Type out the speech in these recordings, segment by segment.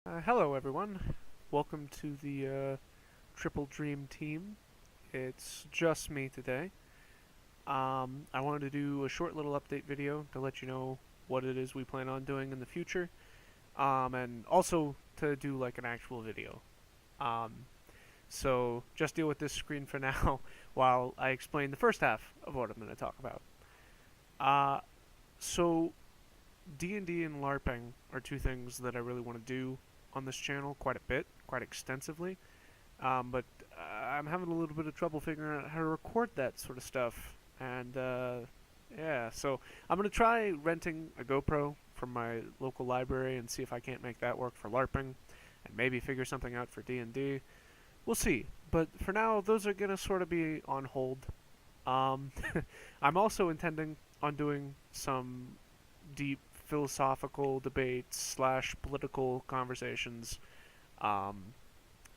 Hello, everyone. Welcome to the Triple Dream team. It's just me today. I wanted to do a short little update video to let you know what it is we plan on doing in the future, and also to do like an actual video. Um, so just deal with this screen for now while I explain the first half of what I'm going to talk about. Uh, so D&D and LARPing are two things that I really want to do on this channel quite a bit, quite extensively. But I'm having a little bit of trouble figuring out how to record that sort of stuff. And yeah, so I'm gonna try renting a GoPro from my local library and see if I can't make that work for LARPing, and maybe figure something out for D&D. We'll see. But for now, those are gonna sort of be on hold. Um, I'm also intending on doing some deep philosophical debates slash political conversations. Um,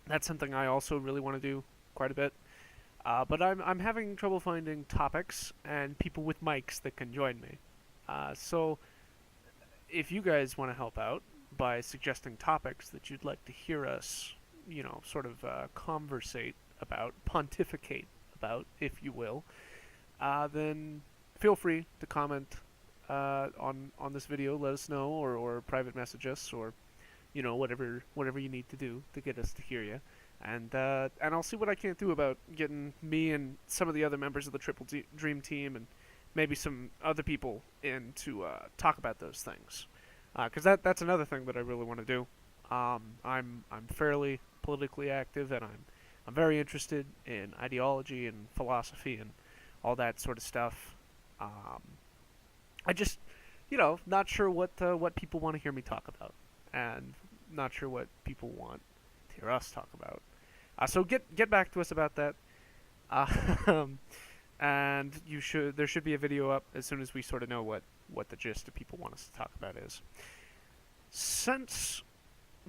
that's something I also really want to do quite a bit. But I'm having trouble finding topics and people with mics that can join me. So if you guys want to help out by suggesting topics that you'd like to hear us, sort of conversate about, pontificate about, if you will, then feel free to comment on this video. Let us know, or private message us, or whatever you need to do to get us to hear you. And I'll see what I can do about getting me and some of the other members of the Dream team and maybe some other people in to talk about those things. Because that's another thing that I really want to do. I'm fairly politically active, and I'm very interested in ideology and philosophy and all that sort of stuff. I just, not sure what people want to hear me talk about, and not sure what people want to hear us talk about. So get back to us about that. Uh, and there should be a video up as soon as we sort of know what the gist of people want us to talk about is. Since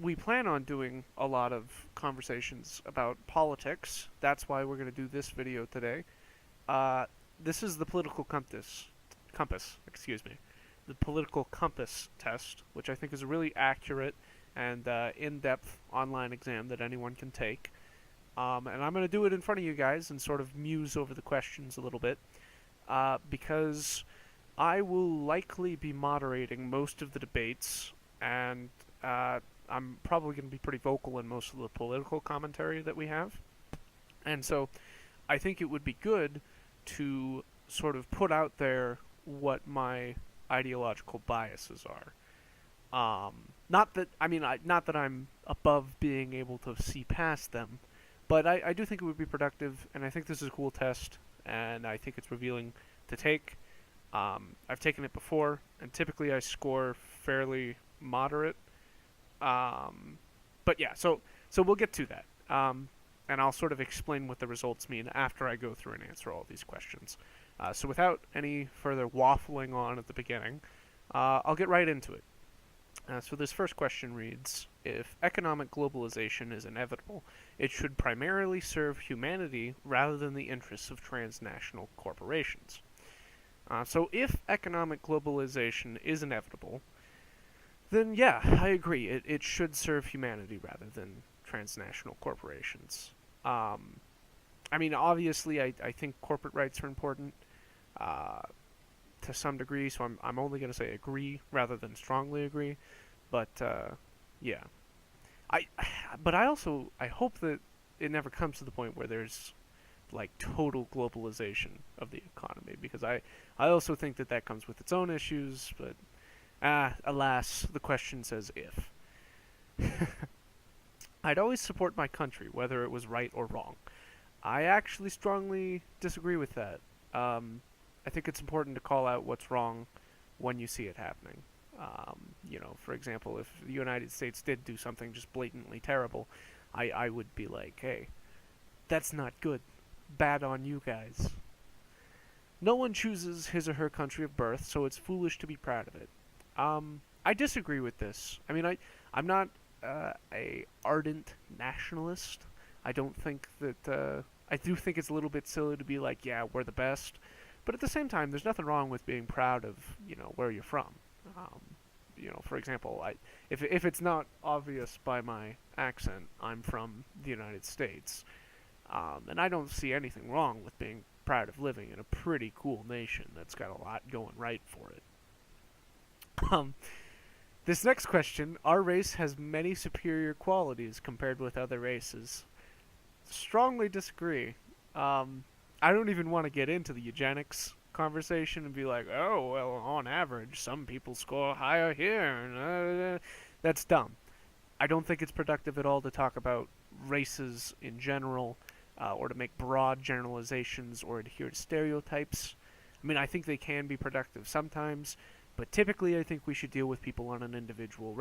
we plan on doing a lot of conversations about politics, that's why we're going to do this video today. This is the political compass, excuse me, the political compass test, which I think is a really accurate and in-depth online exam that anyone can take. And I'm going to do it in front of you guys and sort of muse over the questions a little bit, because I will likely be moderating most of the debates, and I'm probably going to be pretty vocal in most of the political commentary that we have. And so I think it would be good to sort of put out there what my ideological biases are. Not that I'm above being able to see past them, but I do think it would be productive, and I think this is a cool test, and I think it's revealing to take. I've taken it before, and typically I score fairly moderate. But yeah, so we'll get to that, and I'll sort of explain what the results mean after I go through and answer all these questions. So without any further waffling on at the beginning, I'll get right into it. So this first question reads, if economic globalization is inevitable, it should primarily serve humanity rather than the interests of transnational corporations. So if economic globalization is inevitable, then yeah, I agree. It should serve humanity rather than transnational corporations. Obviously, I think corporate rights are important to some degree, so I'm only going to say agree rather than strongly agree. But yeah, but I hope that it never comes to the point where there's like total globalization of the economy, because I also think that comes with its own issues. But alas, the question says if. I'd always support my country, whether it was right or wrong. I actually strongly disagree with that. I think it's important to call out what's wrong when you see it happening. For example, if the United States did do something just blatantly terrible, I would be like, hey, that's not good. Bad on you guys. No one chooses his or her country of birth, so it's foolish to be proud of it. I disagree with this. I'm not a ardent nationalist. I don't think that I do think it's a little bit silly to be like, yeah, we're the best. But at the same time, there's nothing wrong with being proud of, where you're from. for example, if it's not obvious by my accent, I'm from the United States, and I don't see anything wrong with being proud of living in a pretty cool nation that's got a lot going right for it. Um, this next question: our race has many superior qualities compared with other races. Strongly disagree. I don't even want to get into the eugenics conversation and be like, oh, well, on average, some people score higher here. That's dumb. I don't think it's productive at all to talk about races in general, or to make broad generalizations or adhere to stereotypes. I mean, I think they can be productive sometimes, but typically, I think we should deal with people on an individual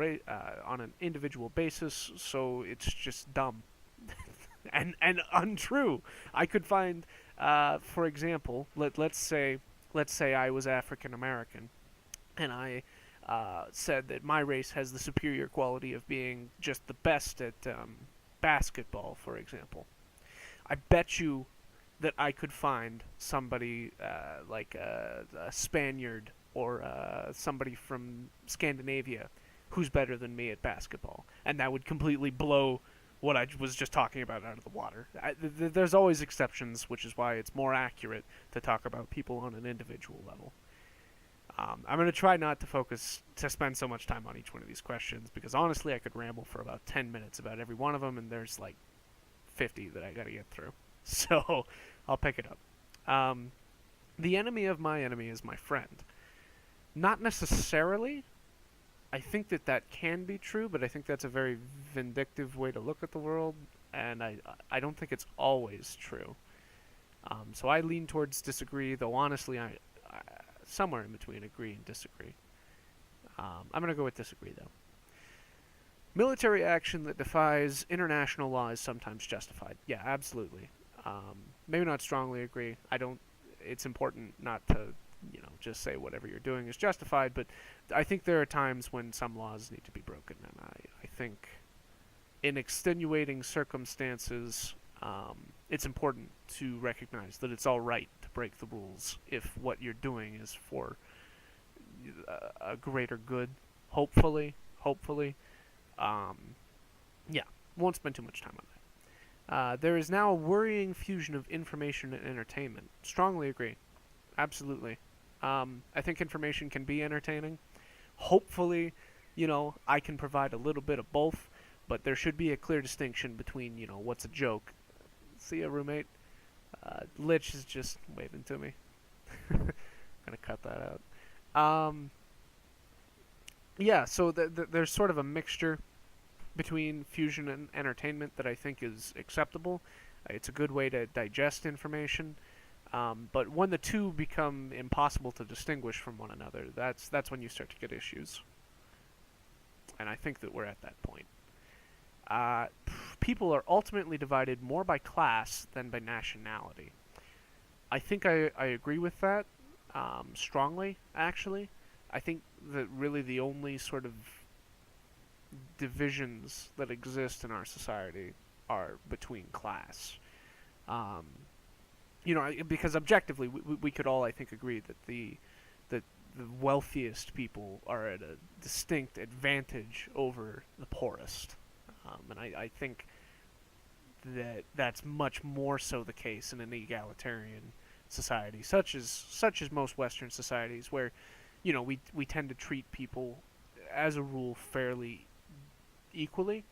basis. So it's just dumb and untrue. I could find, for example, let's say I was African American, and I said that my race has the superior quality of being just the best at basketball, for example. I bet you that I could find somebody like a Spaniard or somebody from Scandinavia who's better than me at basketball, and that would completely blow what I was just talking about out of the water. There's always exceptions, which is why it's more accurate to talk about people on an individual level. I'm going to try not to spend so much time on each one of these questions, because honestly I could ramble for about 10 minutes about every one of them, and there's like 50 that I got to get through. So I'll pick it up. The enemy of my enemy is my friend. Not necessarily. I think that can be true, but I think that's a very vindictive way to look at the world, and I don't think it's always true. So I lean towards disagree, though honestly I somewhere in between agree and disagree. I'm going to go with disagree, though. Military action that defies international law is sometimes justified. Yeah, absolutely. Maybe not strongly agree. It's important not to, just say whatever you're doing is justified, but I think there are times when some laws need to be broken, and I think in extenuating circumstances, it's important to recognize that it's all right to break the rules if what you're doing is for a greater good. Hopefully. Yeah, won't spend too much time on that. There is now a worrying fusion of information and entertainment. Strongly agree. Absolutely. I think information can be entertaining. Hopefully, I can provide a little bit of both, but there should be a clear distinction between, what's a joke. See ya, roommate. Lich is just waving to me. Gonna cut that out. Yeah, so there's sort of a mixture between fusion and entertainment that I think is acceptable. It's a good way to digest information. But when the two become impossible to distinguish from one another, that's when you start to get issues. And I think that we're at that point. People are ultimately divided more by class than by nationality. I think I agree with that strongly, actually. I think that really the only sort of divisions that exist in our society are between class. Because objectively, we could all, I think, agree that the wealthiest people are at a distinct advantage over the poorest. And I think that's much more so the case in an egalitarian society, such as most Western societies, where we tend to treat people as a rule fairly equally.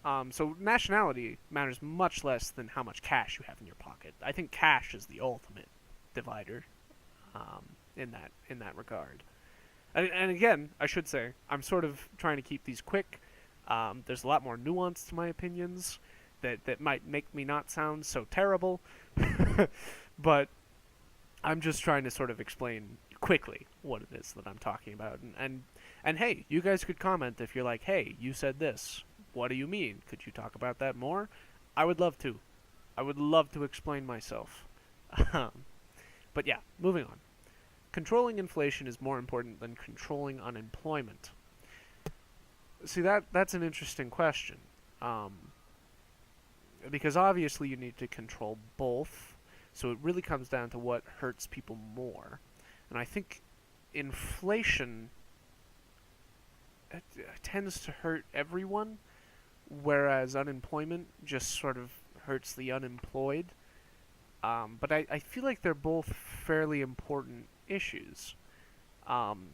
So nationality matters much less than how much cash you have in your pocket. I think cash is the ultimate divider in that regard. And again, I should say, I'm sort of trying to keep these quick. There's a lot more nuance to my opinions that might make me not sound so terrible. But I'm just trying to sort of explain quickly what it is that I'm talking about. And hey, you guys could comment if you're like, hey, you said this. What do you mean? Could you talk about that more? I would love to. I would love to explain myself. But yeah, moving on. Controlling inflation is more important than controlling unemployment. See, that's an interesting question. Because obviously you need to control both, so it really comes down to what hurts people more. And I think inflation tends to hurt everyone, whereas unemployment just sort of hurts the unemployed. But I feel like they're both fairly important issues. Um,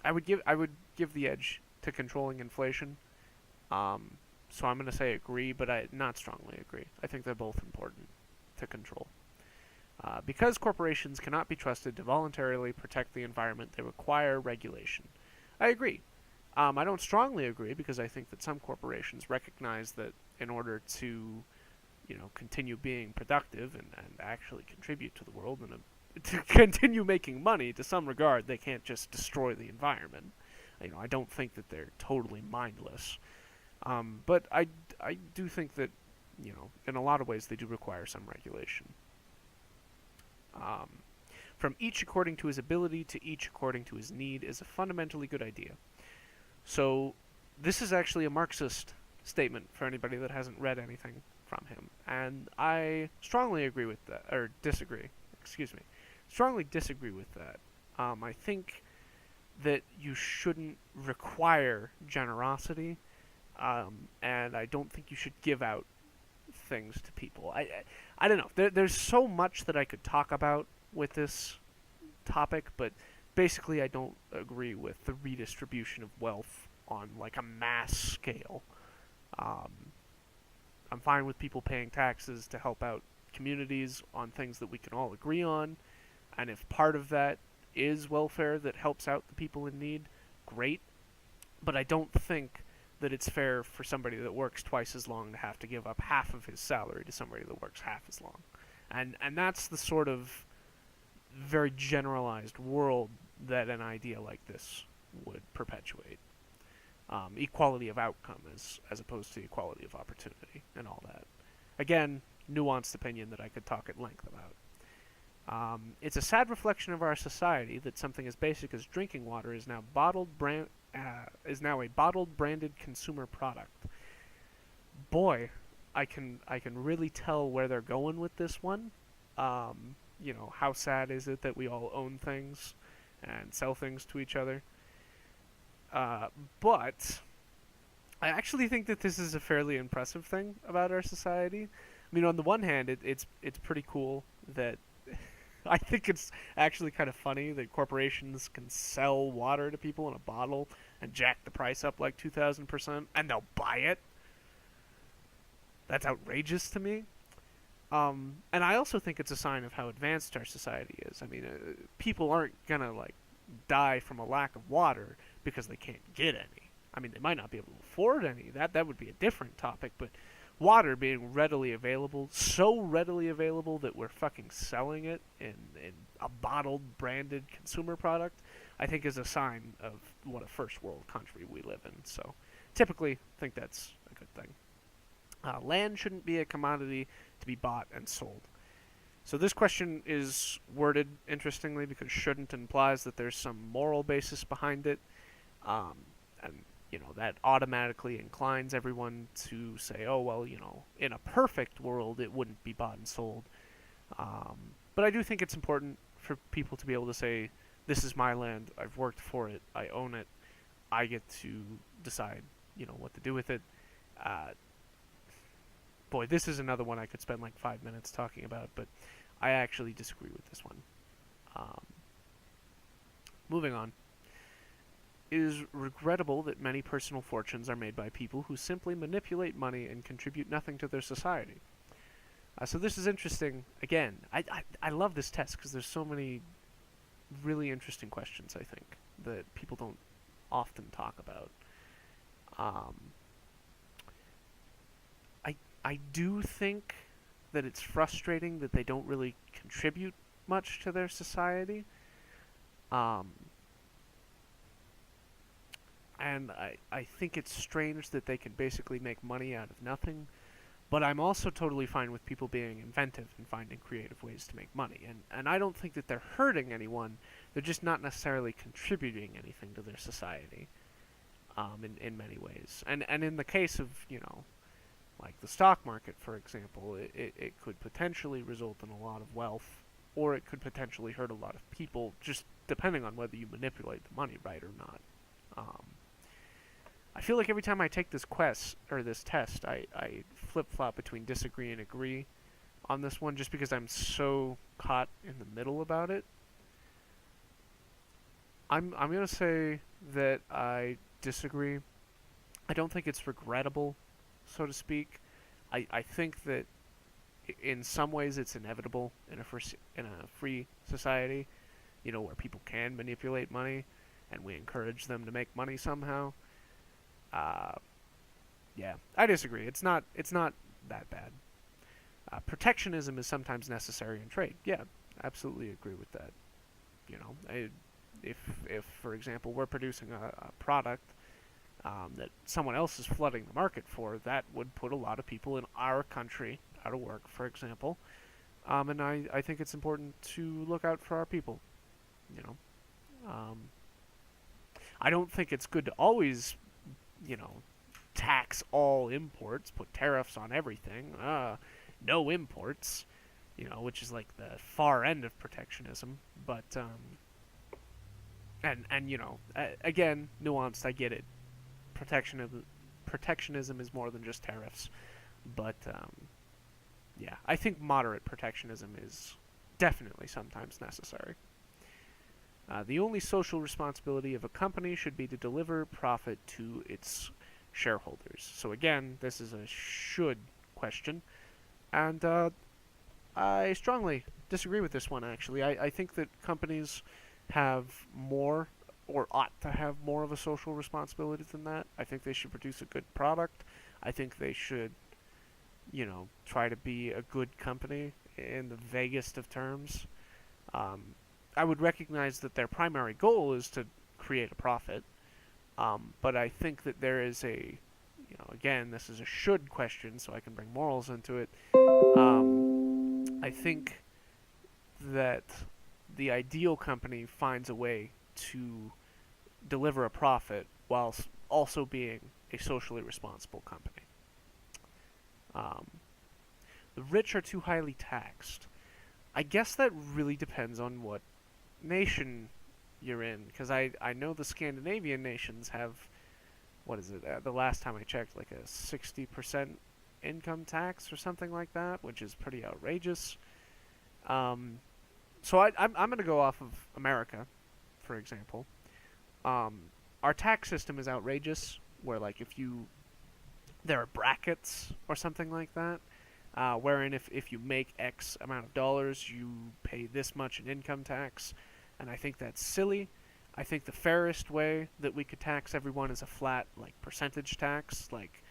I would give the edge to controlling inflation. Um, so I'm going to say agree, but I not strongly agree. I think they're both important to control. Because corporations cannot be trusted to voluntarily protect the environment, they require regulation. I agree. I don't strongly agree because I think that some corporations recognize that in order to, continue being productive and actually contribute to the world and to continue making money to some regard, they can't just destroy the environment. I don't think that they're totally mindless. But I do think that, in a lot of ways they do require some regulation. Um, from each according to his ability to each according to his need is a fundamentally good idea. So, this is actually a Marxist statement for anybody that hasn't read anything from him, and I strongly agree with that, or disagree. Excuse me, strongly disagree with that. I think that you shouldn't require generosity, and I don't think you should give out things to people. I don't know. There's so much that I could talk about with this topic, but basically I don't agree with the redistribution of wealth on like a mass scale. Um, I'm fine with people paying taxes to help out communities on things that we can all agree on, and if part of that is welfare that helps out the people in need, great. But I don't think that it's fair for somebody that works twice as long to have to give up half of his salary to somebody that works half as long. And that's the sort of very generalized world that an idea like this would perpetuate. Equality of outcome as opposed to equality of opportunity and all that. Again, nuanced opinion that I could talk at length about. It's a sad reflection of our society that something as basic as drinking water is now a bottled branded consumer product. Boy, I can really tell where they're going with this one. How sad is it that we all own things and sell things to each other? But I actually think that this is a fairly impressive thing about our society. I mean, on the one hand, it's pretty cool that I think it's actually kind of funny that corporations can sell water to people in a bottle and jack the price up like 2,000%, and they'll buy it. That's outrageous to me. And I also think it's a sign of how advanced our society is. I mean, people aren't gonna like die from a lack of water because they can't get any. I mean, they might not be able to afford any. That would be a different topic, but water being readily available, so readily available that we're fucking selling it in a bottled, branded consumer product, I think is a sign of what a first world country we live in. So, typically, I think that's a good thing. Land shouldn't be a commodity to be bought and sold. So this question is worded interestingly because shouldn't implies that there's some moral basis behind it. And that automatically inclines everyone to say, oh, well, in a perfect world, it wouldn't be bought and sold. But I do think it's important for people to be able to say, this is my land, I've worked for it, I own it, I get to decide, what to do with it. Boy, this is another one I could spend like 5 minutes talking about, but I actually disagree with this one. Moving on. It is regrettable that many personal fortunes are made by people who simply manipulate money and contribute nothing to their society. So this is interesting. Again, I love this test because there's so many really interesting questions, I think, that people don't often talk about. I do think that it's frustrating that they don't really contribute much to their society. And I think it's strange that they can basically make money out of nothing, but I'm also totally fine with people being inventive and finding creative ways to make money. And I don't think that they're hurting anyone, they're just not necessarily contributing anything to their society, in many ways. And in the case of, like the stock market, for example, it could potentially result in a lot of wealth, or it could potentially hurt a lot of people, just depending on whether you manipulate the money right or not. Um, I feel like every time I take this quest or this test, I flip flop between disagree and agree on this one, just because I'm so caught in the middle about it. I'm gonna say that I disagree. I don't think it's regrettable, so to speak. I think that in some ways it's inevitable in a free society, where people can manipulate money, and we encourage them to make money somehow. Uh, yeah, I disagree. It's not that bad. Protectionism is sometimes necessary in trade. Yeah, absolutely agree with that. You know, I, if for example we're producing a product that someone else is flooding the market for, that would put a lot of people in our country out of work, for example. And I think it's important to look out for our people. You know, um, I don't think it's good to always, you know, tax all imports, put tariffs on everything, no imports, which is like the far end of protectionism. But and again, nuanced. I get it. Protectionism is more than just tariffs, but yeah, I think moderate protectionism is definitely sometimes necessary. The only social responsibility of a company should be to deliver profit to its shareholders. So again, this is a should question, and I strongly disagree with this one, actually. I think that companies have more, or ought to have more, of a social responsibility than that. I think they should produce a good product. I think they should, try to be a good company in the vaguest of terms. Um, I would recognize that their primary goal is to create a profit, but I think that there is again, this is a should question, so I can bring morals into it. I think that the ideal company finds a way to deliver a profit while also being a socially responsible company. Um, the rich are too highly taxed. I guess that really depends on what nation you're in, because I know the Scandinavian nations have, what is it, the last time I checked, like a 60% income tax or something like that, which is pretty outrageous. Um, so I'm going to go off of America, for example. Um, our tax system is outrageous, where like there are brackets or something like that, wherein if you make X amount of dollars, you pay this much in income tax, and I think that's silly. I think the fairest way that we could tax everyone is a flat, like, percentage tax, like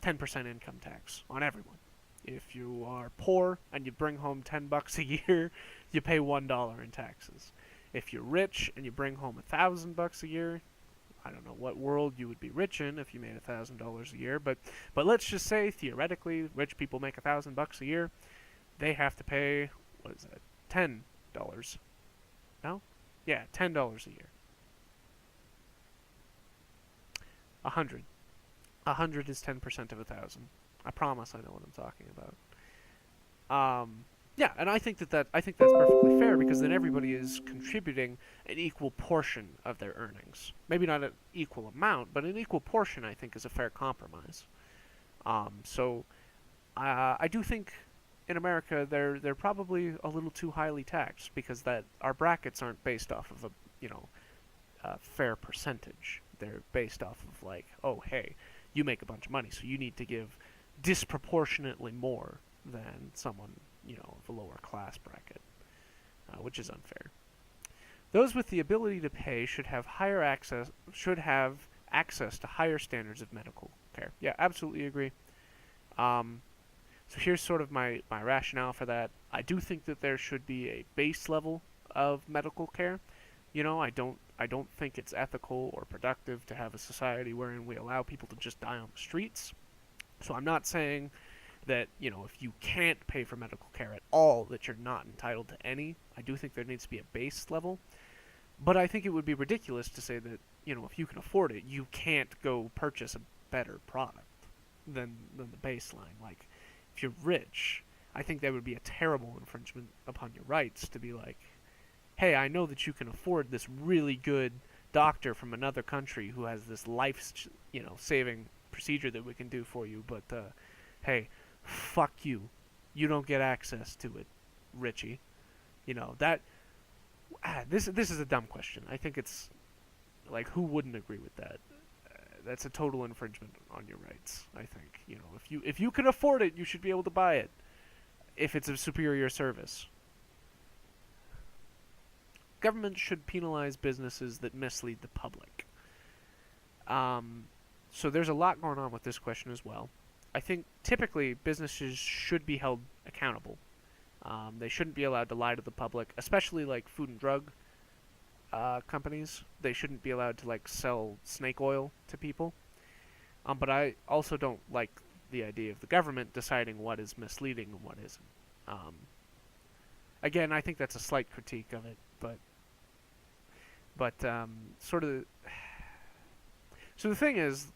10% income tax on everyone. If you are poor and you bring home $10 a year, you pay $1 in taxes. If you're rich and you bring home $1,000 a year, I don't know what world you would be rich in if you made $1,000 a year, but let's just say theoretically, rich people make $1,000 a year. They have to pay, what is that, $10? No, yeah, $10 a year. 100. 100 is 10% of 1,000. I promise I know what I'm talking about. Yeah, and I think that's perfectly fair, because then everybody is contributing an equal portion of their earnings. Maybe not an equal amount, but an equal portion, I think, is a fair compromise. So I do think in America they're probably a little too highly taxed, because that our brackets aren't based off of a fair percentage. They're based off of, like, oh, hey, you make a bunch of money, so you need to give disproportionately more than someone, of a lower class bracket, which is unfair. Those with the ability to pay should have access to higher standards of medical care. Yeah, absolutely agree. Um, so here's sort of my rationale for that. I do think that there should be a base level of medical care. I don't think it's ethical or productive to have a society wherein we allow people to just die on the streets. So I'm not saying that, if you can't pay for medical care at all, that you're not entitled to any. I do think there needs to be a base level. But I think it would be ridiculous to say that, if you can afford it, you can't go purchase a better product than the baseline. Like, if you're rich, I think that would be a terrible infringement upon your rights to be like, hey, I know that you can afford this really good doctor from another country who has this saving procedure that we can do for you, but hey, fuck you. You don't get access to it, Richie. That this is a dumb question. I think it's like, who wouldn't agree with that? That's a total infringement on your rights. I think, if you can afford it, you should be able to buy it if it's a superior service. Government should penalize businesses that mislead the public. So there's a lot going on with this question as well. I think typically businesses should be held accountable. They shouldn't be allowed to lie to the public, especially like food and drug companies. They shouldn't be allowed to sell snake oil to people. But I also don't like the idea of the government deciding what is misleading and what isn't. Again, I think that's a slight critique of it, but sort of. So the thing is,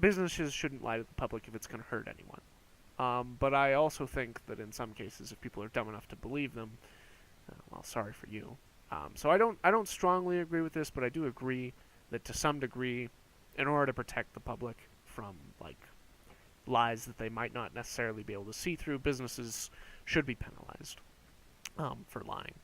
businesses shouldn't lie to the public if it's going to hurt anyone. But I also think that in some cases, if people are dumb enough to believe them, well, sorry for you. So I don't strongly agree with this, but I do agree that to some degree, in order to protect the public from lies that they might not necessarily be able to see through, businesses should be penalized for lying.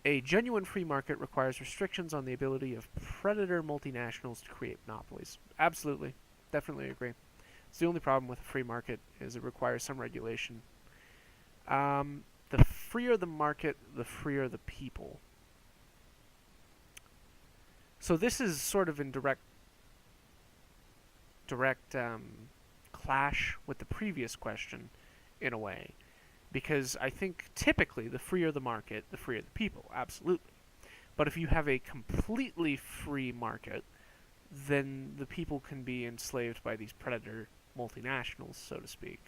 A genuine free market requires restrictions on the ability of predator multinationals to create monopolies. Absolutely. Definitely agree. It's the only problem with a free market is it requires some regulation. The freer the market, the freer the people. So this is sort of in direct clash with the previous question in a way. Because I think typically the freer the market, the freer the people, absolutely. But if you have a completely free market, then the people can be enslaved by these predator multinationals, so to speak,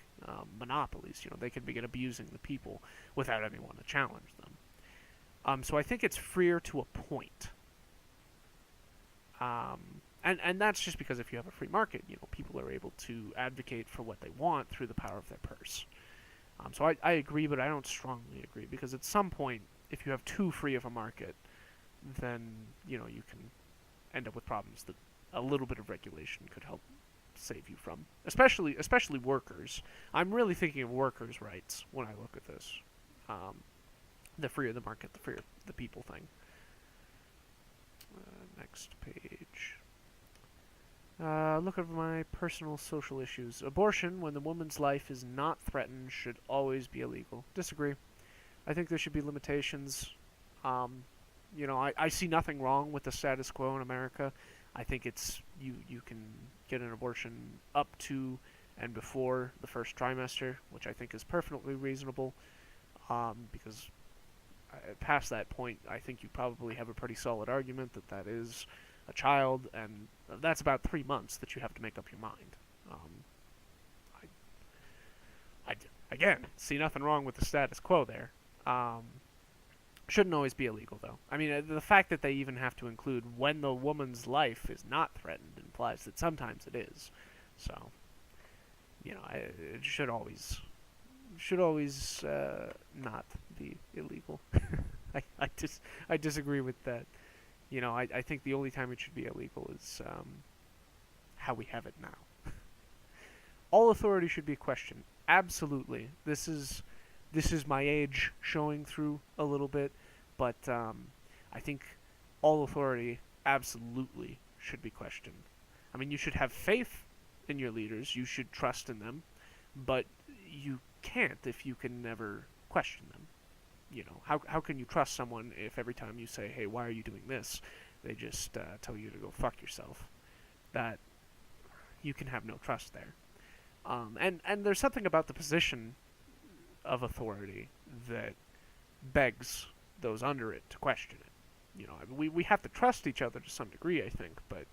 monopolies. They can begin abusing the people without anyone to challenge them. So I think it's freer to a point. And that's just because if you have a free market, people are able to advocate for what they want through the power of their purse. So I agree, but I don't strongly agree, because at some point, if you have too free of a market, then you can end up with problems that a little bit of regulation could help save you from. Especially workers. I'm really thinking of workers' rights when I look at this. The freer the market, the freer the people thing. Next page. Look at my personal social issues. Abortion, when the woman's life is not threatened, should always be illegal. Disagree. I think there should be limitations. I see nothing wrong with the status quo in America. I think it's you can get an abortion up to and before the first trimester, which I think is perfectly reasonable. Because past that point, I think you probably have a pretty solid argument that is a child, and that's about 3 months that you have to make up your mind. I again see nothing wrong with the status quo there. Shouldn't always be illegal, though. I mean, the fact that they even have to include when the woman's life is not threatened implies that sometimes it is. So, it should always not be illegal. I disagree with that. I think the only time it should be illegal is how we have it now. All authority should be questioned. Absolutely. This is my age showing through a little bit, but I think all authority absolutely should be questioned. I mean, you should have faith in your leaders. You should trust in them, but you can't if you can never question them. How can you trust someone if every time you say, hey, why are you doing this, they just tell you to go fuck yourself? That you can have no trust there. And there's something about the position of authority that begs those under it to question it. We have to trust each other to some degree, I think, but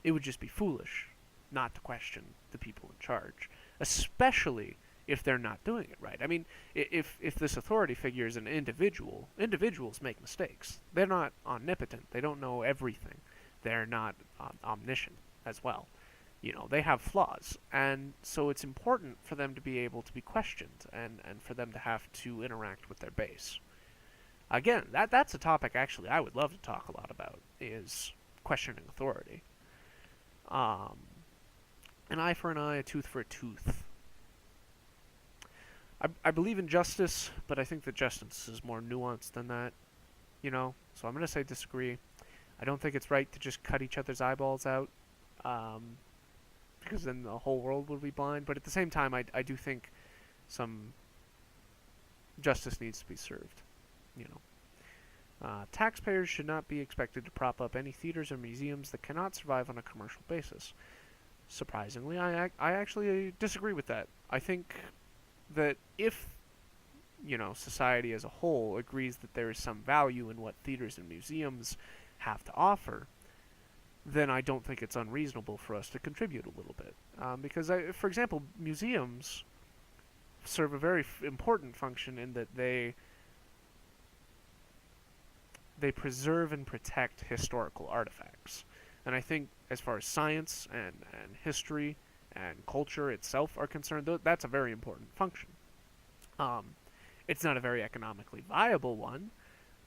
it would just be foolish not to question the people in charge, especially if they're not doing it right. I mean, if this authority figure is an individual, individuals make mistakes. They're not omnipotent. They don't know everything. They're not omniscient as well. They have flaws, and so it's important for them to be able to be questioned and for them to have to interact with their base. Again, that's a topic actually I would love to talk a lot about, is questioning authority. Um, an eye for an eye, a tooth for a tooth. I believe in justice, but I think that justice is more nuanced than that, you know? So I'm going to say disagree. I don't think it's right to just cut each other's eyeballs out, um, because then the whole world will be blind. But at the same time, I do think some justice needs to be served, you know? Taxpayers should not be expected to prop up any theaters or museums that cannot survive on a commercial basis. Surprisingly, I actually disagree with that. I think that if, society as a whole agrees that there is some value in what theaters and museums have to offer, then I don't think it's unreasonable for us to contribute a little bit. Because, for example, museums serve a very important function in that they preserve and protect historical artifacts. And I think as far as science and history and culture itself are concerned, that's a very important function. Um, it's not a very economically viable one,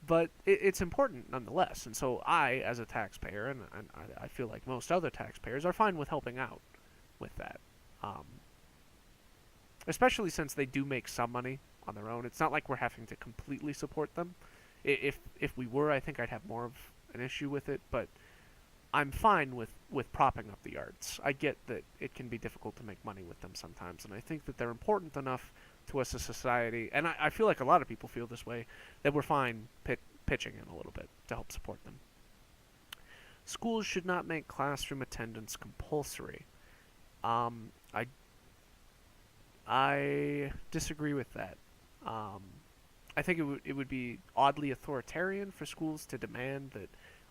but it's important nonetheless. And so I, as a taxpayer, and I feel like most other taxpayers, are fine with helping out with that. Um, Especially since they do make some money on their own. It's not like we're having to completely support them. If we were, I think I'd have more of an issue with it, but I'm fine with propping up the arts. I get that it can be difficult to make money with them sometimes, and I think that they're important enough to us as society, and I feel like a lot of people feel this way, that we're fine pitching in a little bit to help support them. Schools should not make classroom attendance compulsory. I disagree with that. Um, I think it would be oddly authoritarian for schools to demand that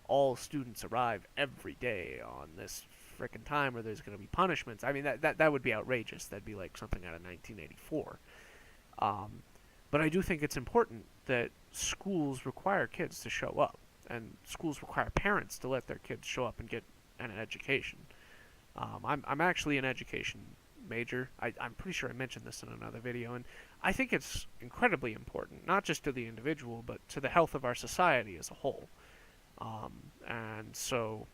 all students arrive every day on this frickin' time, or there's going to be punishments. I mean, that would be outrageous. That'd be like something out of 1984. Um, but I do think it's important that schools require kids to show up, and schools require parents to let their kids show up and get an education. I'm actually an education major. I'm pretty sure I mentioned this in another video, and I think it's incredibly important, not just to the individual, but to the health of our society as a whole. And so,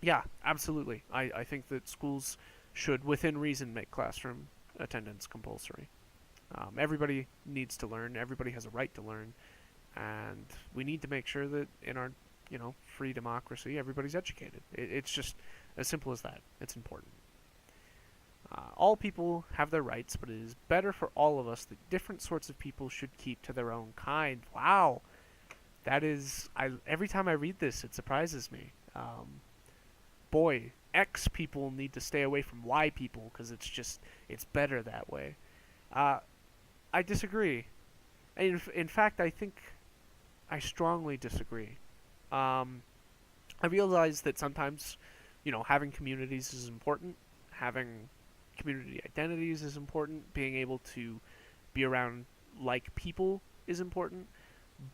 yeah, absolutely. I think that schools should, within reason, make classroom attendance compulsory. Everybody needs to learn. Everybody has a right to learn, and we need to make sure that in our, free democracy, everybody's educated. It's just as simple as that. It's important. All people have their rights, but it is better for all of us that different sorts of people should keep to their own kind. Wow, that is. Every time I read this, it surprises me. Boy, X people need to stay away from Y people because it's better that way. I disagree. In fact, I think I strongly disagree. I realize that sometimes, having communities is important. Having community identities is important. Being able to be around like people is important.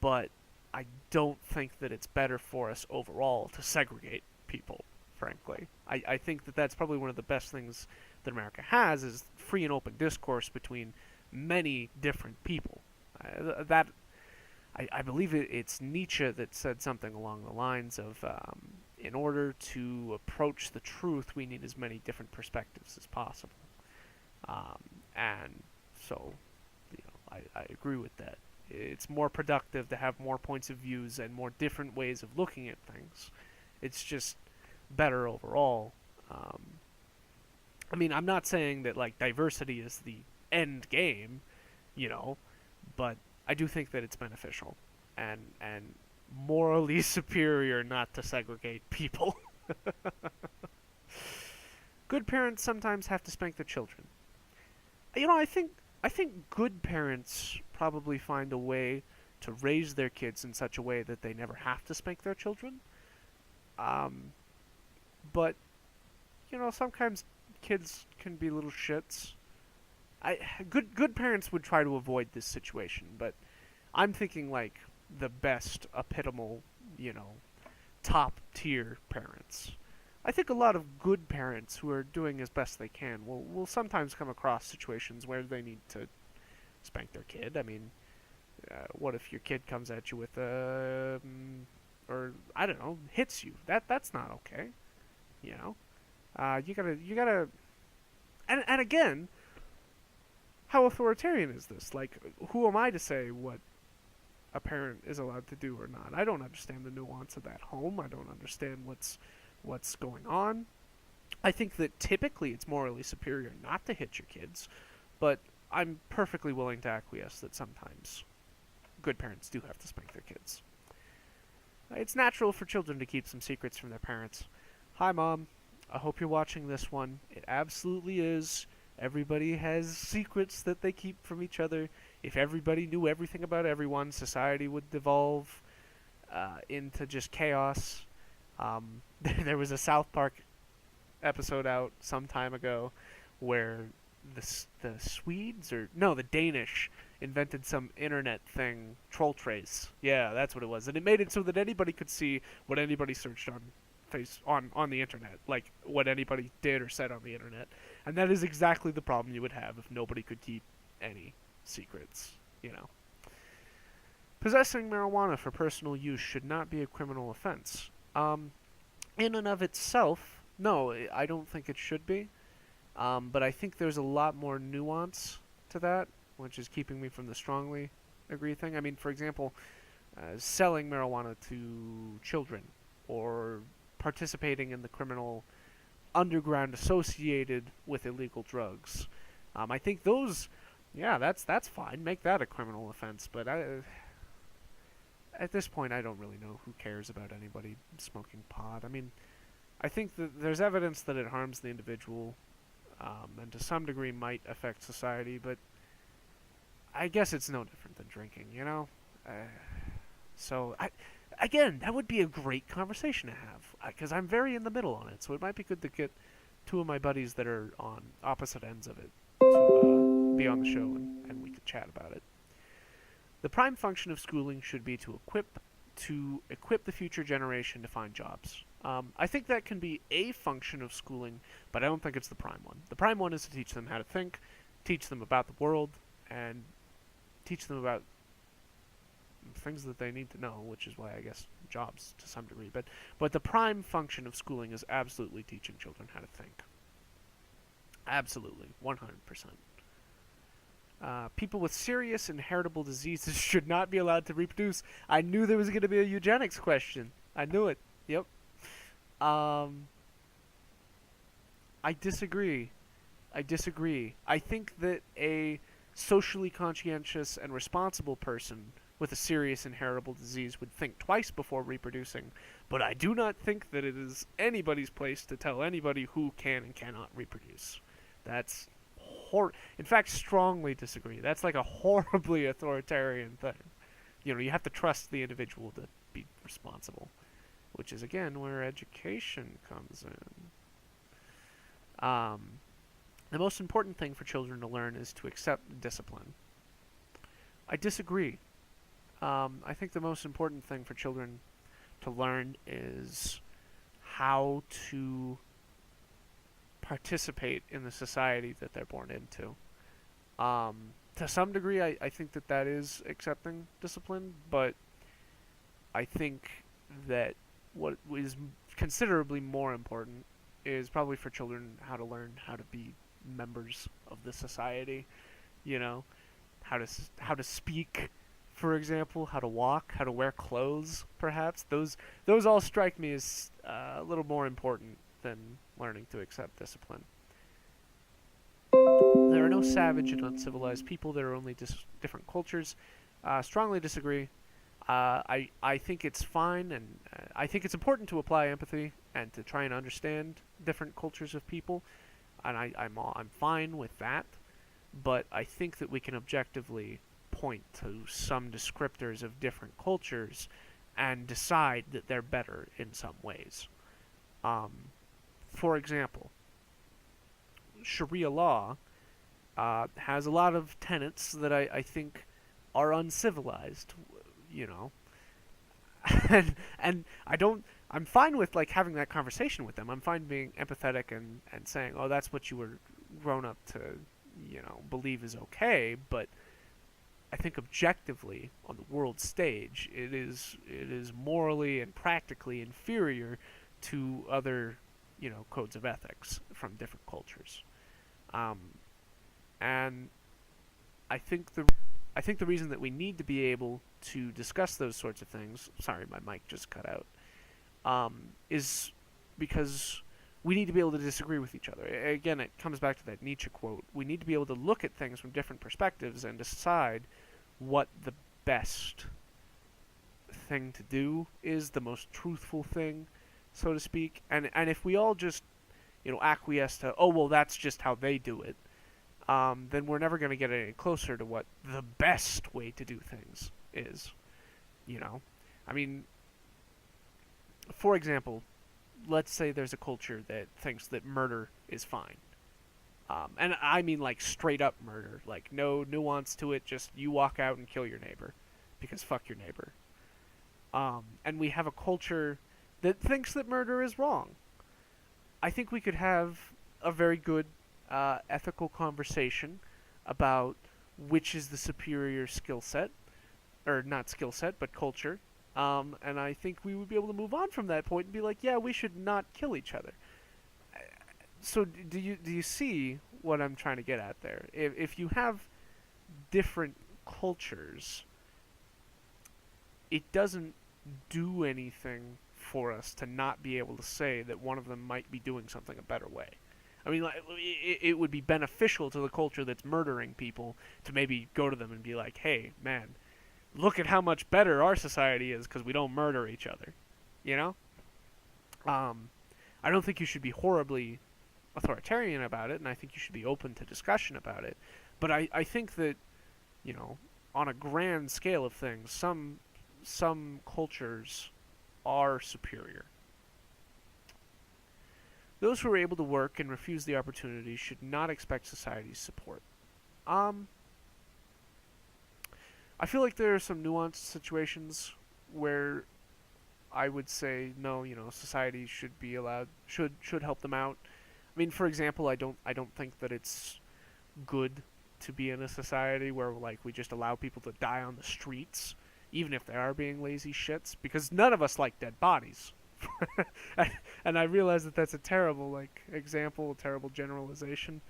But I don't think that it's better for us overall to segregate people, frankly. I think that that's probably one of the best things that America has, is free and open discourse between many different people. I believe it's Nietzsche that said something along the lines of, in order to approach the truth, we need as many different perspectives as possible. And so, I agree with that. It's more productive to have more points of views and more different ways of looking at things. It's just better overall. I mean, I'm not saying that like diversity is the end game, but I do think that it's beneficial and morally superior not to segregate people. Good parents sometimes have to spank their children. I think good parents probably find a way to raise their kids in such a way that they never have to spank their children. But sometimes kids can be little shits. Good parents would try to avoid this situation, but I'm thinking like the best epitomal, top tier parents. I think a lot of good parents who are doing as best they can will sometimes come across situations where they need to spank their kid. I mean, What if your kid comes at you with or I don't know, hits you? That's not okay. You know, you gotta, and again, how authoritarian is this? Like, who am I to say what a parent is allowed to do or not? I don't understand the nuance of that home. I don't understand what's going on. I think that typically it's morally superior not to hit your kids, but I'm perfectly willing to acquiesce that sometimes good parents do have to spank their kids. It's natural for children to keep some secrets from their parents. Hi, Mom. I hope you're watching this one. It absolutely is. Everybody has secrets that they keep from each other. If everybody knew everything about everyone, society would devolve into just chaos. There was a South Park episode out some time ago where the Swedes or no, the Danish invented some internet thing, troll trace. Yeah, that's what it was, and it made it so that anybody could see what anybody searched on the internet, like what anybody did or said on the internet, and that is exactly the problem you would have if nobody could keep any secrets. You know, possessing marijuana for personal use should not be a criminal offense. In and of itself, no, I don't think it should be. But I think there's a lot more nuance to that, which is keeping me from the strongly agree thing. I mean, for example, selling marijuana to children or participating in the criminal underground associated with illegal drugs. I think those, yeah, that's fine. Make that a criminal offense. But at this point, I don't really know who cares about anybody smoking pot. I mean, I think that there's evidence that it harms the individual, and to some degree might affect society, but I guess it's no different than drinking, you know? Again, that would be a great conversation to have, because I'm very in the middle on it, so it might be good to get two of my buddies that are on opposite ends of it to be on the show, and we could chat about it. The prime function of schooling should be to equip the future generation to find jobs. I think that can be a function of schooling, but I don't think it's the prime one. The prime one is to teach them how to think, teach them about the world, and teach them about things that they need to know, which is why I guess jobs to some degree. But the prime function of schooling is absolutely teaching children how to think. Absolutely, 100%. People with serious inheritable diseases should not be allowed to reproduce. I knew there was going to be a eugenics question. I knew it. Yep. I disagree. I think that a socially conscientious and responsible person with a serious inheritable disease would think twice before reproducing, but I do not think that it is anybody's place to tell anybody who can and cannot reproduce. That's in fact, strongly disagree. That's like a horribly authoritarian thing. You know, you have to trust the individual to be responsible, which is again where education comes in. The most important thing for children to learn is to accept discipline. I disagree. I think the most important thing for children to learn is how to participate in the society that they're born into. To some degree, I think that is accepting discipline, but I think that what is considerably more important is probably for children how to learn how to be members of the society. You know, how to speak, for example, how to walk, how to wear clothes. Perhaps those all strike me as a little more important than learning to accept discipline. There are no savage and uncivilized people. There are only different cultures. Strongly disagree. I think it's fine, and I think it's important to apply empathy and to try and understand different cultures of people, and I'm fine with that. But I think that we can objectively point to some descriptors of different cultures and decide that they're better in some ways. For example, Sharia law has a lot of tenets that I think are uncivilized, you know, and I'm fine with like having that conversation with them. I'm fine being empathetic and saying, oh, that's what you were grown up to, you know, believe is okay, but I think objectively on the world stage, it is morally and practically inferior to other, codes of ethics from different cultures. Um, and I think the I think the reason that we need to be able to discuss those sorts of things. Sorry, my mic just cut out. Is because we need to be able to disagree with each other. Again, it comes back to that Nietzsche quote. We need to be able to look at things from different perspectives and decide what the best thing to do is, the most truthful thing, so to speak. And if we all just, acquiesce to, oh well, that's just how they do it, then we're never going to get any closer to what the best way to do things is. You know, I mean, for example, let's say there's a culture that thinks that murder is fine. And I mean like straight up murder, like no nuance to it, just you walk out and kill your neighbor because fuck your neighbor. And we have a culture that thinks that murder is wrong. I think we could have a very good ethical conversation about which is the superior skill set, or not skill set, but culture. And I think we would be able to move on from that point and be like, yeah, we should not kill each other. So do you see what I'm trying to get at there? If you have different cultures, it doesn't do anything for us to not be able to say that one of them might be doing something a better way. I mean, like, it would be beneficial to the culture that's murdering people to maybe go to them and be like, hey, man, look at how much better our society is because we don't murder each other. You know? I don't think you should be horribly authoritarian about it, and I think you should be open to discussion about it. But I think that, on a grand scale of things, some cultures are superior. Those who are able to work and refuse the opportunity should not expect society's support. I feel like there are some nuanced situations where I would say no, society should be allowed should help them out. I mean, for example, I don't think that it's good to be in a society where like we just allow people to die on the streets, even if they are being lazy shits, because none of us like dead bodies. And I realize that that's a terrible example, a terrible generalization,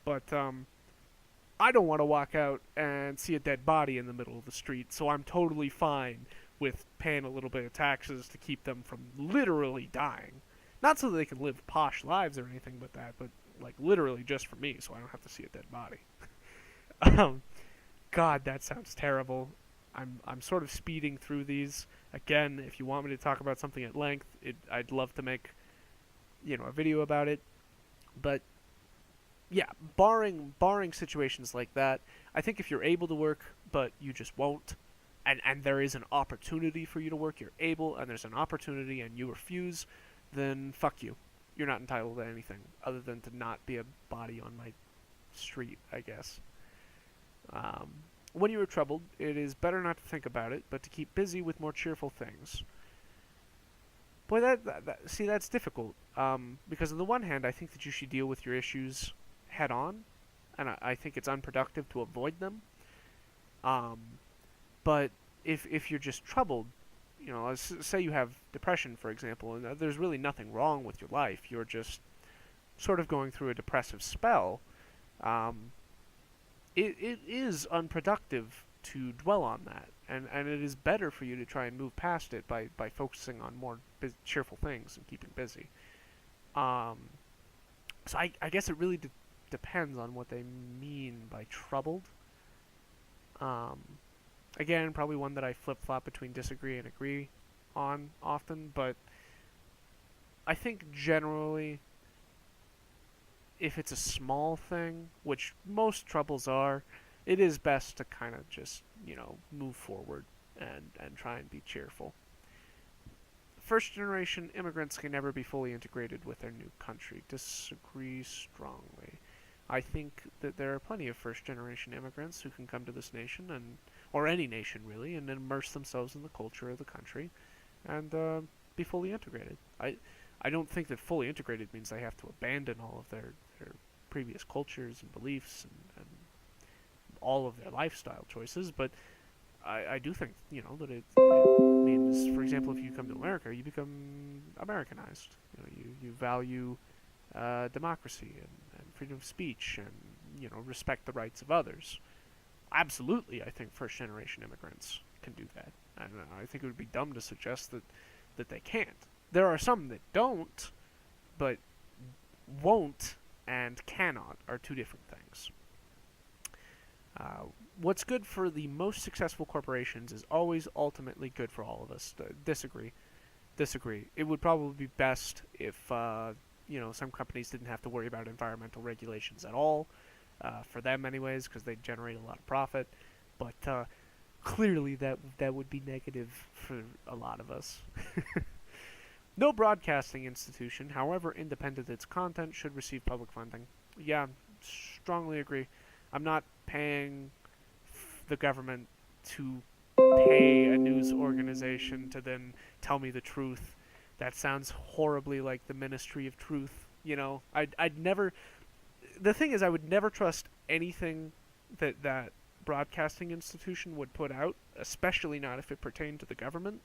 but I don't want to walk out and see a dead body in the middle of the street, so I'm totally fine with paying a little bit of taxes to keep them from literally dying. Not so that they can live posh lives or anything but that, but like literally just for me, so I don't have to see a dead body. God, that sounds terrible. I'm sort of speeding through these. Again, if you want me to talk about something at length, I'd love to make, a video about it. But yeah, barring situations like that, I think if you're able to work but you just won't, and there is an opportunity for you to work, you're able, and there's an opportunity and you refuse, then fuck you. You're not entitled to anything other than to not be a body on my street, I guess. When you are troubled, it is better not to think about it, but to keep busy with more cheerful things. Boy, see, that's difficult. Because on the one hand, I think that you should deal with your issues head on, and I think it's unproductive to avoid them. But if you're just troubled, say you have depression, for example, and there's really nothing wrong with your life, you're just sort of going through a depressive spell, it is unproductive to dwell on that, and it is better for you to try and move past it by focusing on more cheerful things and keeping busy. So I guess it really depends on what they mean by troubled. Again, probably one that I flip-flop between disagree and agree on often, but I think generally, if it's a small thing, which most troubles are, it is best to kind of just, move forward and try and be cheerful. First-generation immigrants can never be fully integrated with their new country. Disagree strongly. I think that there are plenty of first-generation immigrants who can come to this nation, or any nation really, and immerse themselves in the culture of the country and be fully integrated. I don't think that fully integrated means they have to abandon all of their previous cultures and beliefs and all of their lifestyle choices, but I do think, that it means, for example, if you come to America, you become Americanized. You value democracy and freedom of speech and, respect the rights of others. Absolutely, I think first-generation immigrants can do that. And I think it would be dumb to suggest that they can't. There are some that don't, but won't and cannot are two different things. What's good for the most successful corporations is always ultimately good for all of us. Disagree. It would probably be best if some companies didn't have to worry about environmental regulations at all, for them anyways, because they generate a lot of profit. But clearly that would be negative for a lot of us. No broadcasting institution, however independent its content, should receive public funding. Yeah, strongly agree. I'm not paying the government to pay a news organization to then tell me the truth. That sounds horribly like the Ministry of Truth. I'd never. The thing is, I would never trust anything that broadcasting institution would put out, especially not if it pertained to the government.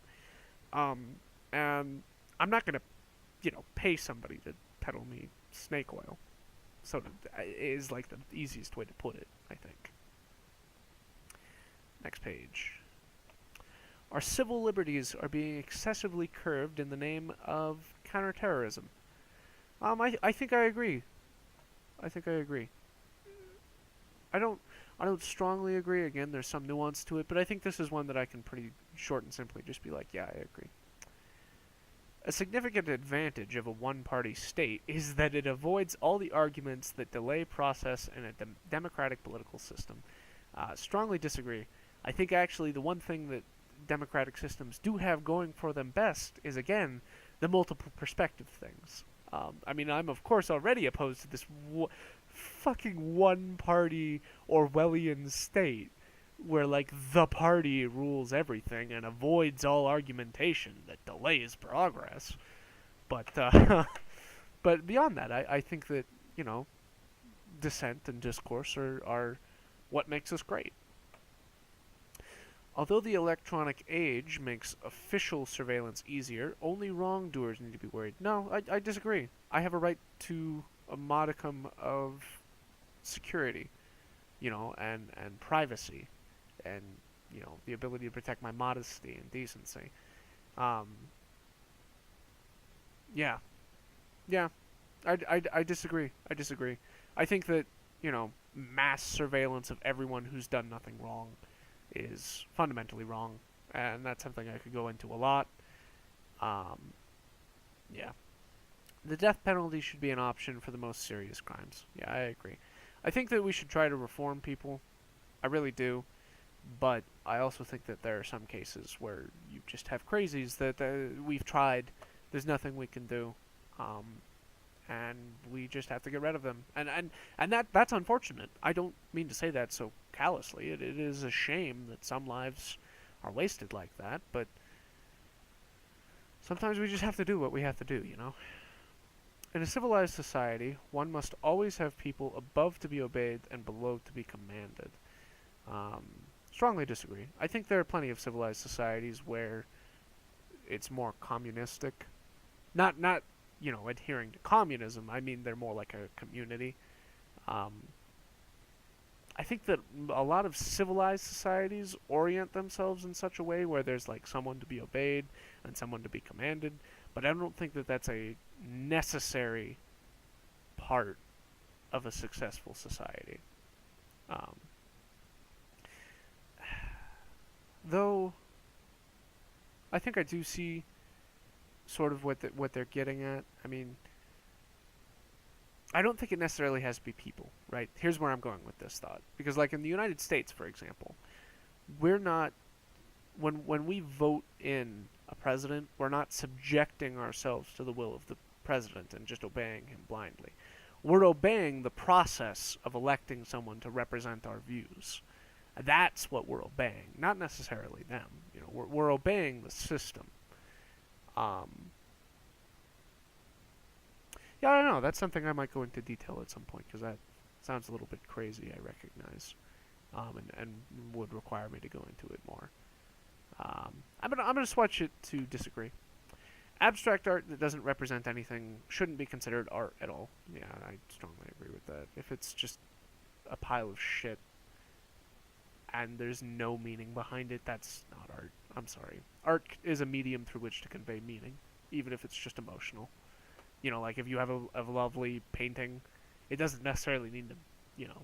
And I'm not gonna, pay somebody to peddle me snake oil. So is like the easiest way to put it, I think. Next page. Our civil liberties are being excessively curbed in the name of counterterrorism. I think I agree. I don't strongly agree. Again, there's some nuance to it, but I think this is one that I can pretty short and simply just be like, yeah, I agree. A significant advantage of a one-party state is that it avoids all the arguments that delay process in a democratic political system. Strongly disagree. I think actually the one thing that democratic systems do have going for them best is, again, the multiple perspective things. I'm of course already opposed to this fucking one-party Orwellian state where, like, the party rules everything and avoids all argumentation that delays progress. But but beyond that, I think that, dissent and discourse are what makes us great. Although the electronic age makes official surveillance easier, only wrongdoers need to be worried. No, I disagree. I have a right to a modicum of security, and privacy, and, the ability to protect my modesty and decency. Yeah. Yeah. I disagree. I think that, mass surveillance of everyone who's done nothing wrong is fundamentally wrong, and that's something I could go into a lot. Yeah. The death penalty should be an option for the most serious crimes. Yeah, I agree. I think that we should try to reform people. I really do. But I also think that there are some cases where you just have crazies that we've tried. There's nothing we can do. And we just have to get rid of them. And that's unfortunate. I don't mean to say that so callously. It is a shame that some lives are wasted like that, but sometimes we just have to do what we have to do, In a civilized society, one must always have people above to be obeyed and below to be commanded. Strongly disagree. I think there are plenty of civilized societies where it's more communistic. Not adhering to communism. I mean, they're more like a community. I think that a lot of civilized societies orient themselves in such a way where there's like someone to be obeyed and someone to be commanded, but I don't think that that's a necessary part of a successful society. Though I think I do see sort of what they're getting at. I mean, I don't think it necessarily has to be people, right? Here's where I'm going with this thought. Because like in the United States, for example, we're not when we vote in a president, we're not subjecting ourselves to the will of the president and just obeying him blindly. We're obeying the process of electing someone to represent our views. That's what we're obeying, not necessarily them. We're obeying the system. Yeah, I don't know. That's something I might go into detail at some point because that sounds a little bit crazy. I recognize. and would require me to go into it more. I'm gonna switch it to disagree. Abstract art that doesn't represent anything shouldn't be considered art at all. Yeah, I strongly agree with that. If it's just a pile of shit and there's no meaning behind it, that's not art. I'm sorry. Art is a medium through which to convey meaning, even if it's just emotional. Like if you have a lovely painting, it doesn't necessarily need to, you know,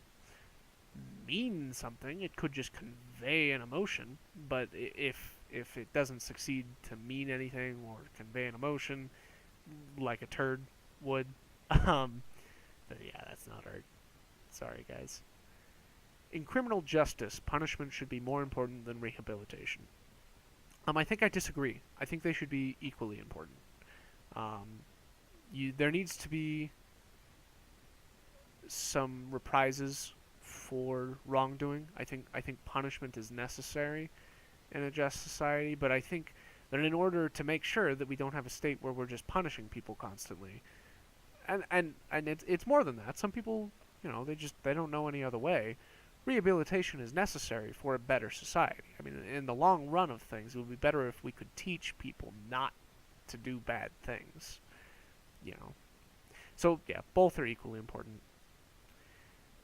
mean something. It could just convey an emotion. But if it doesn't succeed to mean anything or convey an emotion, like a turd would, then yeah, that's not art. Sorry, guys. In criminal justice, punishment should be more important than rehabilitation. I think I disagree. I think they should be equally important. Um, there needs to be some reprises for wrongdoing. I think punishment is necessary in a just society, but I think that in order to make sure that we don't have a state where we're just punishing people constantly, and it's more than that. Some people, they don't know any other way. Rehabilitation is necessary for a better society. I mean, in the long run of things, it would be better if we could teach people not to do bad things. You know. So yeah, both are equally important.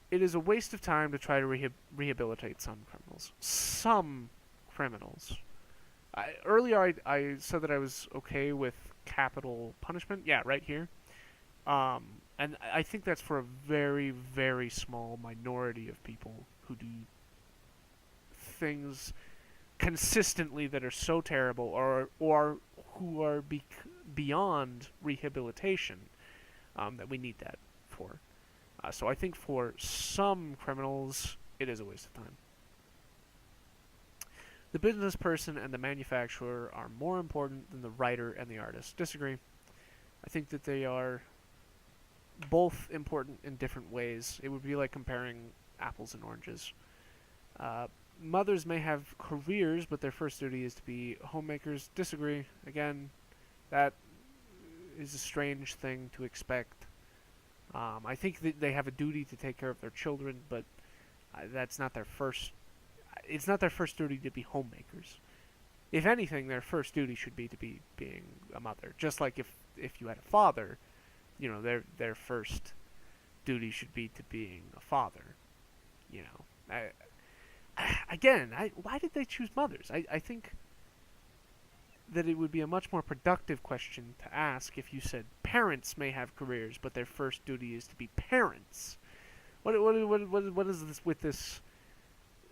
It is a waste of time to try to rehabilitate some criminals. Some criminals. Earlier, I said that I was okay with capital punishment. Yeah, right here. And I think that's for a very, very small minority of people who do things consistently that are so terrible, or who are beyond rehabilitation, that we need that for. So I think for some criminals, it is a waste of time. The business person and the manufacturer are more important than the writer and the artist. Disagree. I think that they are both important in different ways. It would be like comparing apples and oranges. Mothers may have careers, but their first duty is to be homemakers. Disagree. Again, that is a strange thing to expect. I think that they have a duty to take care of their children, but that's not their first. It's not their first duty to be homemakers. If anything, their first duty should be to be being a mother. Just like if you had a father, their first duty should be to being a father. Why did they choose mothers? I think that it would be a much more productive question to ask if you said parents may have careers, but their first duty is to be parents. What is this with this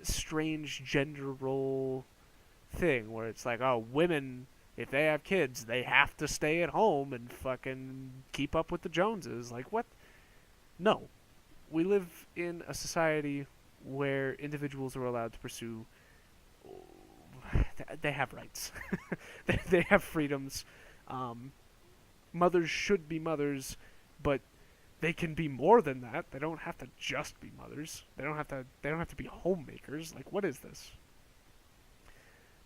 strange gender role thing where it's like, oh, women, if they have kids, they have to stay at home and fucking keep up with the Joneses? Like, what? No. We live in a society where individuals are allowed to pursue. They have rights. They have freedoms. Mothers should be mothers, but they can be more than that. They don't have to just be mothers. They don't have to be homemakers. Like, what is this?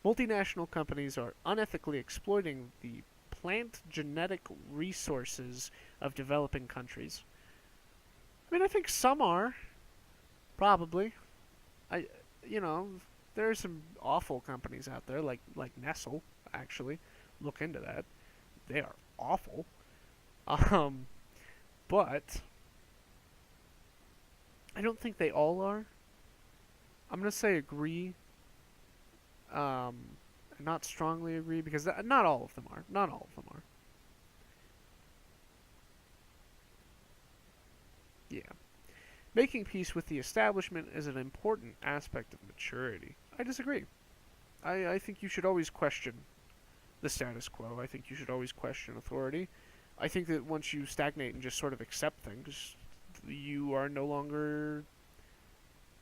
Multinational companies are unethically exploiting the plant genetic resources of developing countries. I mean, I think some are. Probably. There are some awful companies out there, like Nestle, actually. Look into that. They are awful. But I don't think they all are. I'm going to say agree. Not strongly agree, because not all of them are. Not all of them are. Yeah. Making peace with the establishment is an important aspect of maturity. I disagree. I think you should always question the status quo. I think you should always question authority. I think that once you stagnate and just sort of accept things, you are no longer,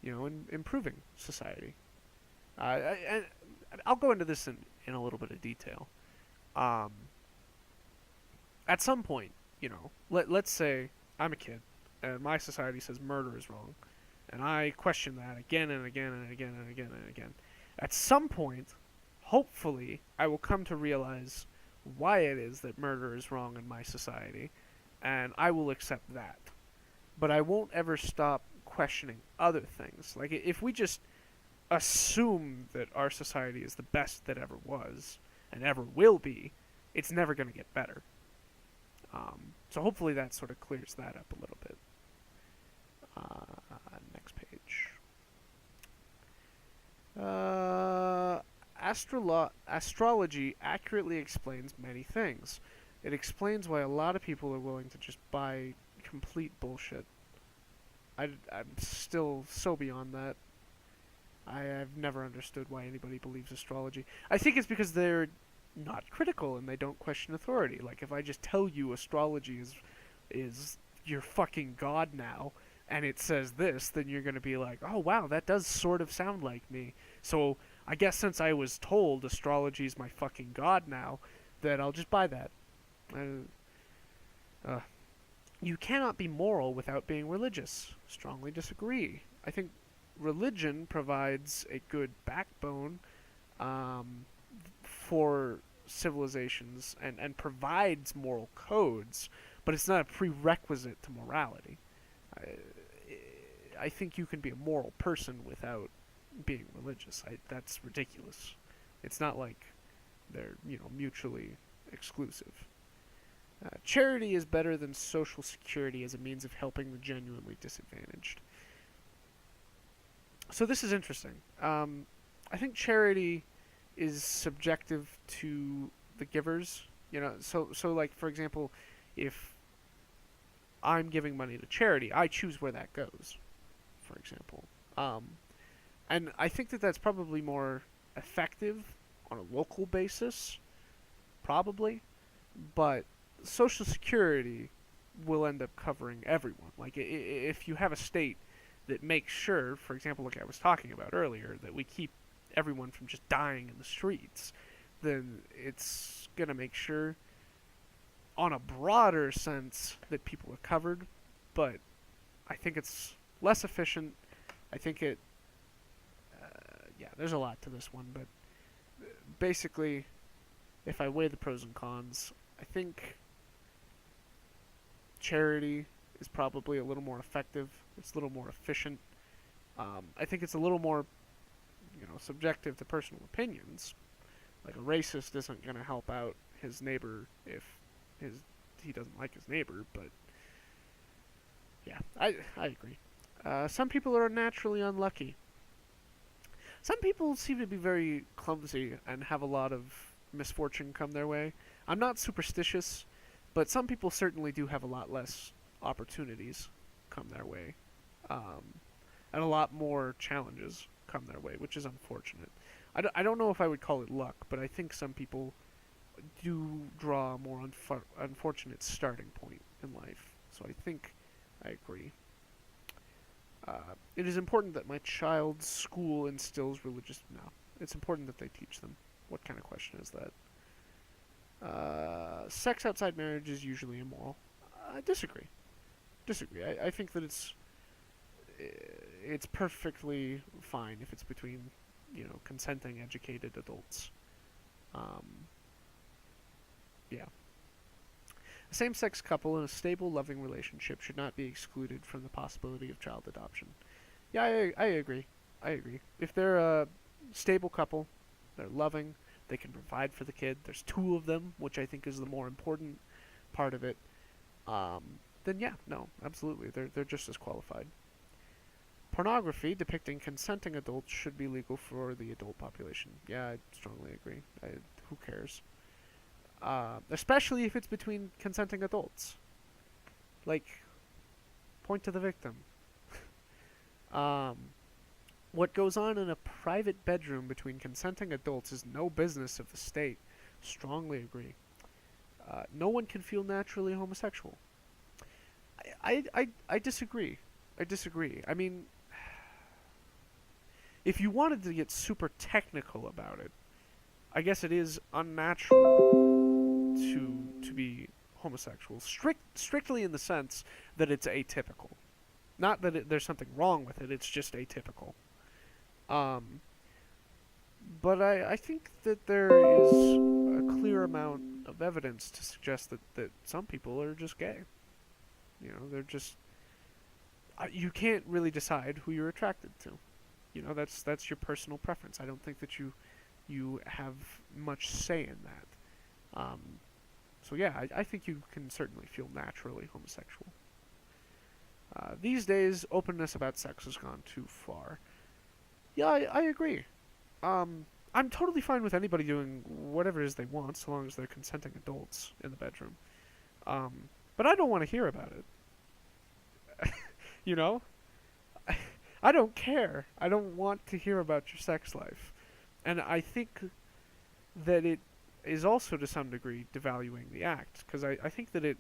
improving society. I'll go into this in a little bit of detail. At some point, let's say I'm a kid, and my society says murder is wrong, and I question that again and again and again and again and again. At some point, hopefully, I will come to realize why it is that murder is wrong in my society, and I will accept that. but I won't ever stop questioning other things. Like, if we just assume that our society is the best that ever was and ever will be, it's never going to get better. So hopefully that sort of clears that up a little bit. Next page. Astrology accurately explains many things. It explains why a lot of people are willing to just buy complete bullshit. I'm still so beyond that. I've never understood why anybody believes astrology. I think it's because they're not critical and they don't question authority. Like, if I just tell you astrology is your fucking god now, and it says this, then you're gonna be like, oh wow, that does sort of sound like me. So I guess since I was told astrology is my fucking god now, that I'll just buy that. You cannot be moral without being religious. Strongly disagree. I think religion provides a good backbone for civilizations and provides moral codes, but it's not a prerequisite to morality. I think you can be a moral person without being religious. That's ridiculous. It's not like they're mutually exclusive. Charity is better than social security as a means of helping the genuinely disadvantaged. So this is interesting. I think charity is subjective to the givers. So like, for example, if I'm giving money to charity, I choose where that goes, for example. And I think that that's probably more effective on a local basis, probably. But Social Security will end up covering everyone. Like, if you have a state that makes sure, for example, like I was talking about earlier, that we keep everyone from just dying in the streets, then it's going to make sure, on a broader sense, that people are covered. But I think it's less efficient. I think there's a lot to this one, but basically, if I weigh the pros and cons, I think charity is probably a little more effective. It's a little more efficient. I think it's a little more, subjective to personal opinions. Like, a racist isn't going to help out his neighbor if he doesn't like his neighbor, but yeah, I agree. Some people are naturally unlucky. Some people seem to be very clumsy and have a lot of misfortune come their way. I'm not superstitious, but some people certainly do have a lot less opportunities come their way, and a lot more challenges come their way, which is unfortunate. I don't know if I would call it luck, but I think some people do draw a more unfortunate starting point in life. So I think I agree. It is important that my child's school instills religious... No. It's important that they teach them. What kind of question is that? Sex outside marriage is usually immoral. I disagree. I think that it's perfectly fine if it's between, consenting, educated adults. Yeah. A same-sex couple in a stable, loving relationship should not be excluded from the possibility of child adoption. Yeah, I agree. If they're a stable couple, they're loving, they can provide for the kid, there's two of them, which I think is the more important part of it, then yeah, no, absolutely, they're just as qualified. Pornography depicting consenting adults should be legal for the adult population. Yeah, I strongly agree. Who cares? Especially if it's between consenting adults. Like, point to the victim. What goes on in a private bedroom between consenting adults is no business of the state. Strongly agree. No one can feel naturally homosexual. I disagree. I mean, if you wanted to get super technical about it, I guess it is unnatural to be homosexual. Strictly in the sense that it's atypical. Not that there's something wrong with it, it's just atypical. But I think that there is a clear amount of evidence to suggest that some people are just gay. They're just you can't really decide who you're attracted to. You know, that's your personal preference. I don't think that you have much say in that. So yeah, I think you can certainly feel naturally homosexual. These days, openness about sex has gone too far. Yeah, I agree. I'm totally fine with anybody doing whatever it is they want, so long as they're consenting adults in the bedroom. But I don't want to hear about it. You know, I don't care. I don't want to hear about your sex life, and I think that it is also to some degree devaluing the act, because I think that it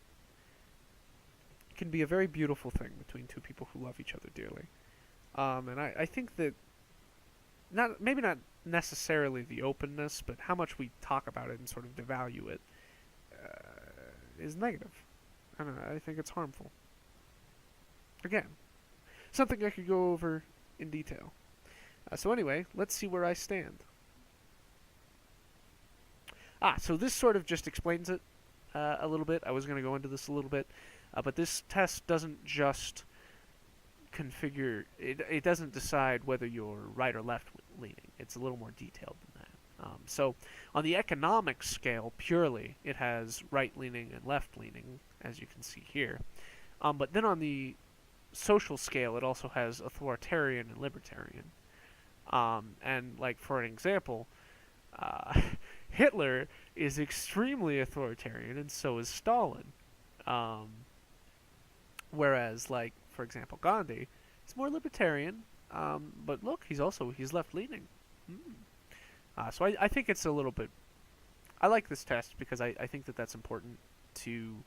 can be a very beautiful thing between two people who love each other dearly. And I think that maybe not necessarily the openness, but how much we talk about it and sort of devalue it is negative. I don't know. I think it's harmful. Again, something I could go over in detail. So anyway, let's see where I stand. So this sort of just explains it a little bit. I was going to go into this a little bit, but this test doesn't just configure. It doesn't decide whether you're right or left leaning. It's a little more detailed than that. So on the economic scale, purely, it has right leaning and left leaning, as you can see here. But then on the social scale, it also has authoritarian and libertarian. And like for an example, Hitler is extremely authoritarian, and so is Stalin. Whereas, like for example, Gandhi is more libertarian, but look, he's left leaning. So I think it's a little bit. I like this test because I think that that's important to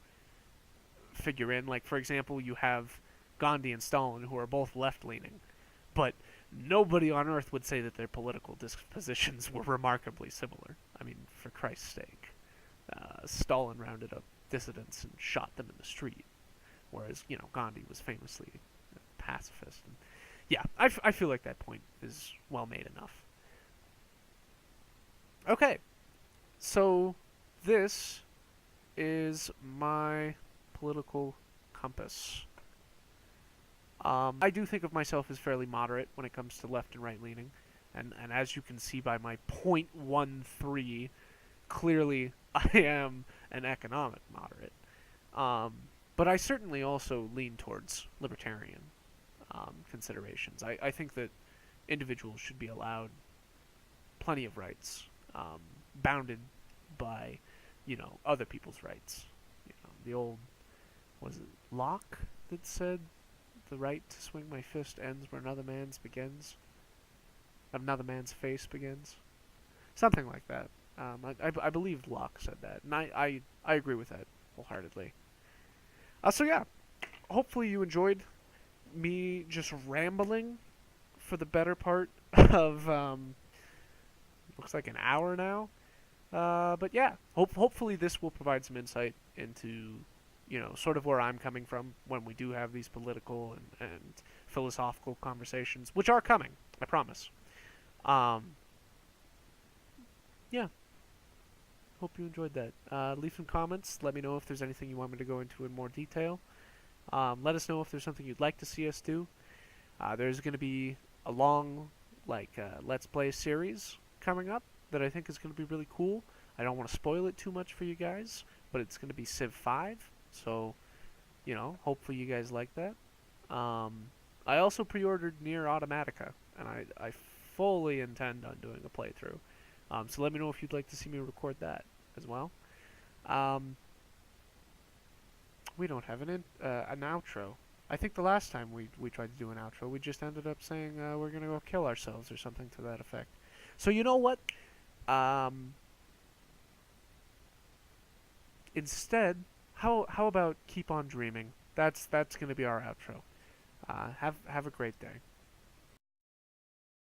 figure in. Like for example, you have Gandhi and Stalin who are both left leaning, but nobody on earth would say that their political dispositions were remarkably similar. I mean, for Christ's sake. Stalin rounded up dissidents and shot them in the street, whereas, Gandhi was famously a pacifist. And yeah, I feel like that point is well made enough. Okay, so this is my political compass. I do think of myself as fairly moderate when it comes to left and right leaning, and as you can see by my .13, clearly I am an economic moderate. But I certainly also lean towards libertarian considerations. I think that individuals should be allowed plenty of rights, bounded by, other people's rights. The old, was it Locke that said, "The right to swing my fist ends where another man's begins. Another man's face begins." Something like that. I believe Locke said that, and I agree with that wholeheartedly. So yeah, hopefully you enjoyed me just rambling for the better part of looks like an hour now. But yeah, hopefully this will provide some insight into sort of where I'm coming from when we do have these political and philosophical conversations, which are coming, I promise. Yeah. Hope you enjoyed that. Leave some comments. Let me know if there's anything you want me to go into in more detail. Let us know if there's something you'd like to see us do. There's going to be a long, Let's Play series coming up that I think is going to be really cool. I don't want to spoil it too much for you guys, but it's going to be Civ 5, so, hopefully you guys like that. I also pre-ordered Nier Automatica, and I fully intend on doing a playthrough. So let me know if you'd like to see me record that as well. We don't have an outro. I think the last time we tried to do an outro, we just ended up saying we're going to go kill ourselves or something to that effect. So you know what? Instead, how about keep on dreaming? That's going to be our outro. Have a great day.